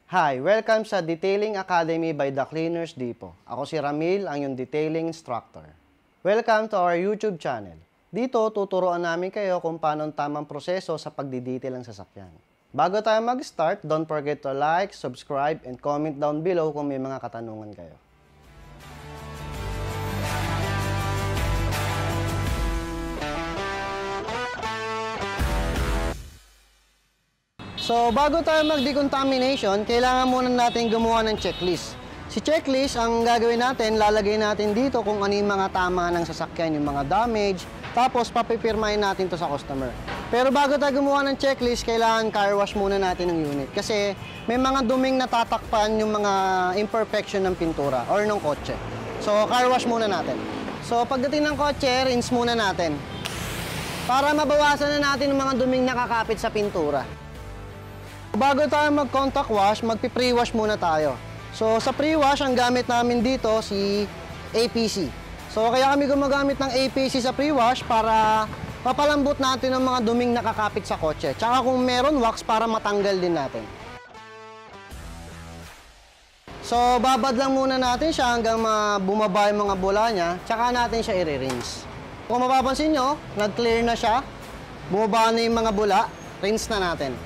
Hi! Welcome sa Detailing Academy by The Cleaners Depot. Ako si Ramil, ang iyong detailing instructor. Welcome to our YouTube channel. Dito, tuturuan namin kayo kung paano ang tamang proseso sa pagdidetail ng sasakyan. Bago tayo mag-start, don't forget to like, subscribe, and comment down below kung may mga katanungan kayo. So, bago tayo mag-decontamination, kailangan muna natin gumawa ng checklist. Si checklist, ang gagawin natin, lalagay natin dito kung ano yung mga tama ng sasakyan, yung mga damage, tapos papipirmahin natin to sa customer. Pero bago tayo gumawa ng checklist, kailangan car wash muna natin ng unit. Kasi may mga duming natatakpan yung mga imperfection ng pintura or ng kotse. So, car wash muna natin. So, pagdating ng kotse, rinse muna natin. Para mabawasan na natin yung mga duming nakakapit sa pintura. Bago tayo mag-contact wash, magpi-pre-wash muna tayo. So, sa pre-wash, ang gamit namin dito si APC. So, kaya kami gumagamit ng APC sa pre-wash para mapalambot natin ang mga duming nakakapit sa kotse. Tsaka kung meron wax, para matanggal din natin. So, babad lang muna natin siya hanggang bumaba yung mga bula niya. Tsaka natin siya i-rinse. Kung mapapansin nyo, nag-clear na siya. Bumaba na yung mga bula. Rinse na natin.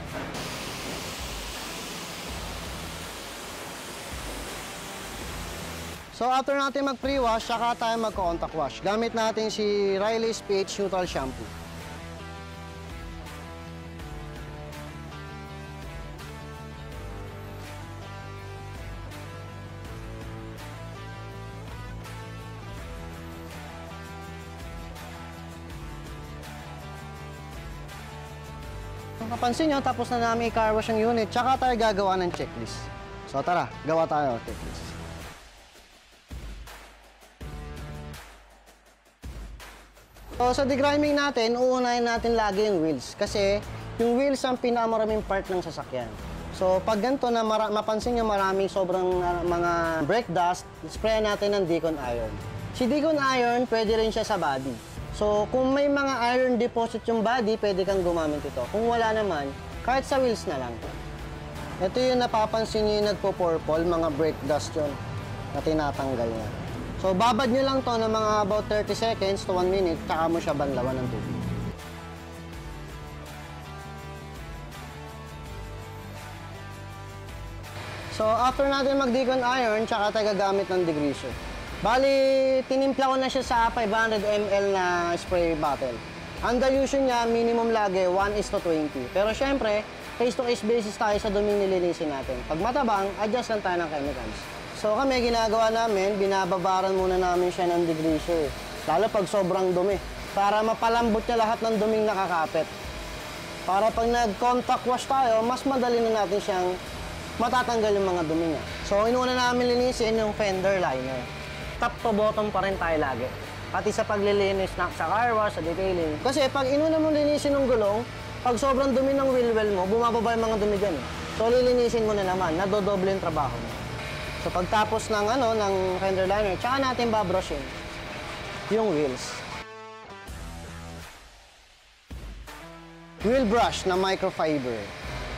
So, after natin mag-pre-wash, saka tayo mag-contact wash. Gamit natin si Riley's pH Neutral Shampoo. Kung kapansin nyo, tapos na namin i-car wash ang unit, tsaka tayo gagawa ng checklist. So, tara, gawa tayo ng checklist. So, sa degriming natin, uunahin natin lagi yung wheels. Kasi yung wheels ang pinakamaraming part ng sasakyan. So, pag ganito na mapansin nyo maraming sobrang mga brake dust, spray natin ng Decon Iron. Si Decon Iron, pwede rin siya sa body. So, kung may mga iron deposit yung body, pwede kang gumamit ito. Kung wala naman, kahit sa wheels na lang. Ito yung napapansin nyo yung nagpo-purple, mga brake dust yun na tinatanggal niya. So, babad nyo lang to ng mga about 30 seconds to 1 minute, tsaka mo siya banlawan ng tubig. So, after natin mag-Decon Iron, tsaka tayo gagamit ng degreaser. Bali, tinimpla ko na siya sa 500 ml na spray bottle. Ang dilution niya, minimum lagi, 1:20. Pero syempre, case-to-case basis tayo sa duming nilinisin natin. Pag matabang, adjust lang tayo ng chemicals. So kami, ginagawa namin, binababaran muna namin siya ng degreaser. Lalo pag sobrang dumi. Para mapalambot niya lahat ng duming nakakapit. Para pag nag-contact wash tayo, mas madali na natin siyang matatanggal yung mga dumi niya. So inuna namin linisin yung fender liner. Top to bottom pa rin tayo lagi. Pati sa paglilinis sa car wash, sa detailing. Kasi pag inuna mo linisin ng gulong, pag sobrang dumi ng wheel well mo, bumababa yung mga dumi dyan. So lilinisin mo na naman, nadodoble yung trabaho mo. So pagtapos ng ng fender liner, tsaka natin babrushin yung wheels. Wheel brush na microfiber.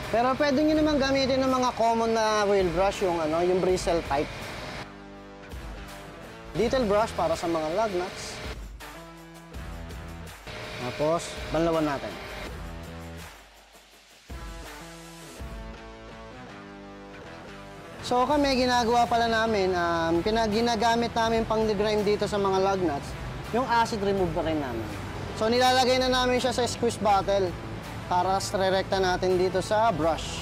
Pero pwede nyo naman gamitin ng mga common na wheel brush, yung bristle type. Detail brush para sa mga lug nuts. Tapos, banlawan natin. So kami, ginagawa pala namin, ginagamit namin pang degrime dito sa mga lug nuts, yung acid remove pa rin namin. So nilalagay na namin siya sa squeeze bottle para re-recta natin dito sa brush.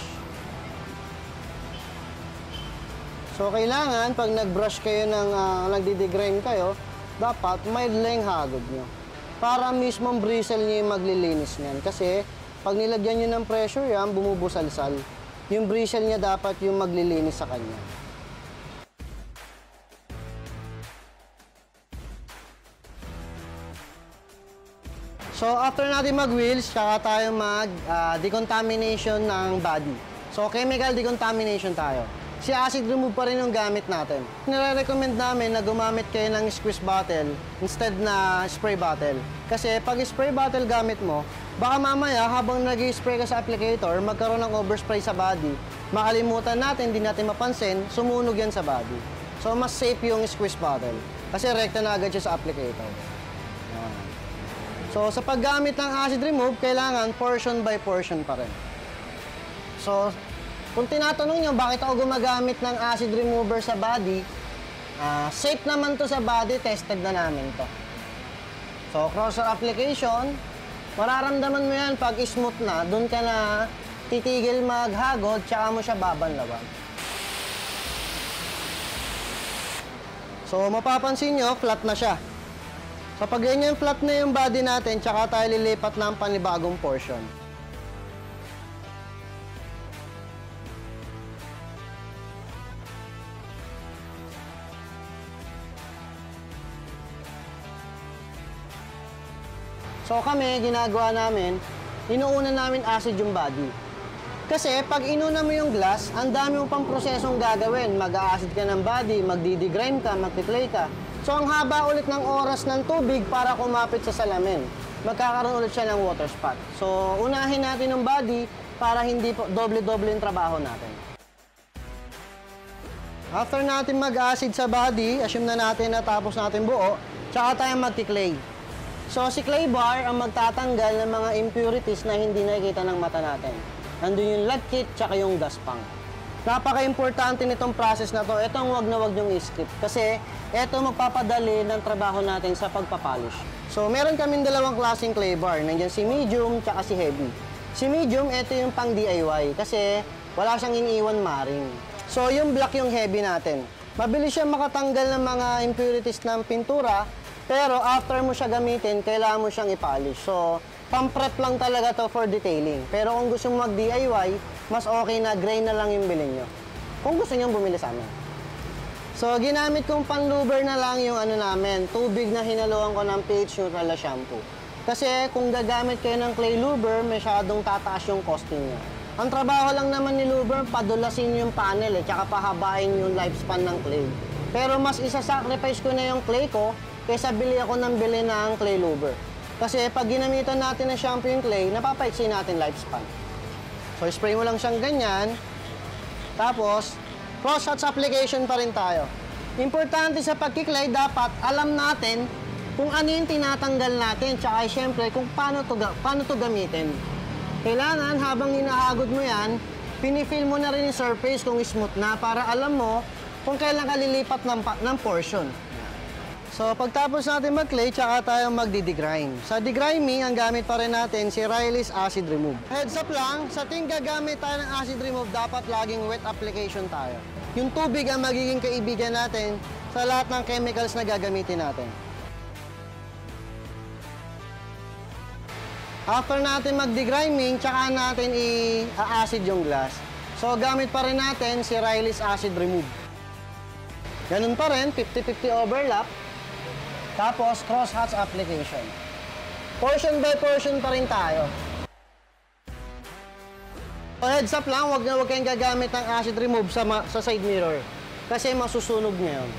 So kailangan, pag nag-brush kayo nagdi-degrime kayo, dapat mild lang hagod nyo. Para mismong bristle nyo yung maglilinis niyan. Kasi pag nilagyan nyo ng pressure yan, bumubusalsal. Yung bristle niya dapat yung maglilinis sa kanya. So, after natin mag-wheels, saka tayo mag-decontamination ng body. So, chemical decontamination tayo. Si acid remove pa rin yung gamit natin. Nire-recommend namin na gumamit kayo ng squeeze bottle instead na spray bottle. Kasi pag spray bottle gamit mo, baka mamaya habang nag-spray ka sa applicator, magkaroon ng overspray sa body, makalimutan natin, hindi natin mapansin, sumunog yan sa body. So, mas safe yung squeeze bottle. Kasi rekta na agad siya sa applicator. Yan. So, sa paggamit ng acid remove, kailangan portion by portion pa rin. So, kung tinatanong nyo bakit ako gumagamit ng acid remover sa body, safe naman to sa body, tested na namin to. So, crosser application, mararamdaman mo yan pag smooth na, dun ka na titigil maghagod, tsaka mo siya babanlawan. So, mapapansin nyo, flat na siya. So, pag ganyan flat na yung body natin, tsaka tayo lilipat ng panibagong portion. So kami, ginagawa namin, inuuna namin acid yung body. Kasi pag inuna mo yung glass, ang dami mo pang prosesong gagawin. Mag-a-acid ka ng body, magdi-degrime ka, magti-clay ka. So ang haba ulit ng oras ng tubig para kumapit sa salamin. Magkakaroon ulit siya ng water spot. So unahin natin yung body para hindi doble-doble yung trabaho natin. After natin mag-acid sa body, assume na natin na tapos natin buo, tsaka tayo magti-clay. So, si clay bar ang magtatanggal ng mga impurities na hindi nakikita ng mata natin. Nandun yung lead kit, tsaka yung gas pang. Napaka-importante nitong process na to. Ito ang wag na wag yung skip. Kasi, ito magpapadali ng trabaho natin sa pagpapolish. So, meron kaming dalawang klaseng clay bar. Nandiyan si medium, tsaka si heavy. Si medium, ito yung pang DIY. Kasi, wala siyang iniiwan maring. So, yung black yung heavy natin. Mabilis siya makatanggal ng mga impurities ng pintura. Pero after mo siya gamitin, kailangan mo siyang i-polish. So, pang-prep lang talaga to for detailing. Pero kung gusto mo mag-DIY, mas okay na gray na lang yung bilhin nyo. Kung gusto nyo bumili sa amin. So, ginamit kong pan-luber na lang yung namin, tubig na hinaluan ko ng pH neutral na shampoo. Kasi kung gagamit kayo ng clay luber, masyadong tataas yung costing niya. Ang trabaho lang naman ni luber, padulasin yung panel tsaka pahabain yung lifespan ng clay. Pero mas isa-sacrifice ko na yung clay ko, kaysa bili ako ng bili ng clay luber. Kasi pag ginamitan natin ng shampoo yung clay, napapaiksi natin lifespan. So, spray mo lang siyang ganyan. Tapos, cross-hatch application pa rin tayo. Importante sa pagkiklay, dapat alam natin kung ano yung tinatanggal natin. Tsaka, syempre, kung paano to gamitin. Kailangan, habang hinahagod mo yan, pinifeel mo na rin yung surface kung smooth na para alam mo kung kailan ka lilipat ng portion. So, pagtapos natin mag-clay, tsaka tayo magdi-degrime. Sa degriming, ang gamit pa rin natin si Riley's Acid Remove. Heads up lang, sa ting gagamit tayo ng Acid Remove, dapat laging wet application tayo. Yung tubig ang magiging kaibigan natin sa lahat ng chemicals na gagamitin natin. After natin mag-degriming, tsaka natin i-acid yung glass. So, gamit pa rin natin si Riley's Acid Remove. Ganun pa rin, 50-50 overlap. Tapos, cross-hatch application. Portion by portion pa rin tayo. So, heads up lang, wag kayong gagamit ng acid remove sa side mirror. Kasi masusunog niya yun.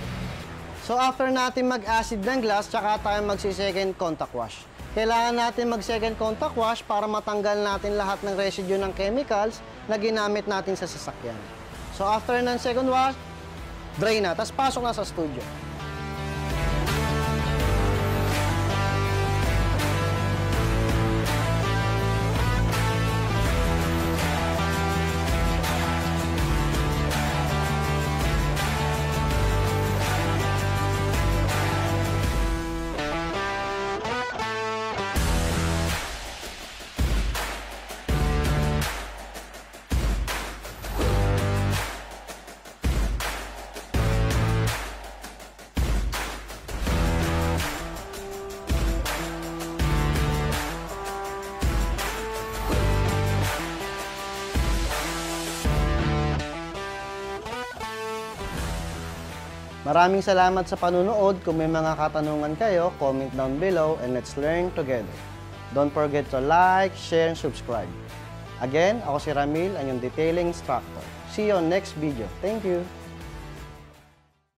So, after natin mag-acid ng glass, tsaka tayo magsi-second contact wash. Kailangan natin mag-second contact wash para matanggal natin lahat ng residue ng chemicals na ginamit natin sa sasakyan. So, after ng second wash, dry na. Tapos, pasok na sa studio. Maraming salamat sa panunood. Kung may mga katanungan kayo, comment down below and let's learn together. Don't forget to like, share, and subscribe. Again, ako si Ramil, ang iyong detailing instructor. See you on next video. Thank you!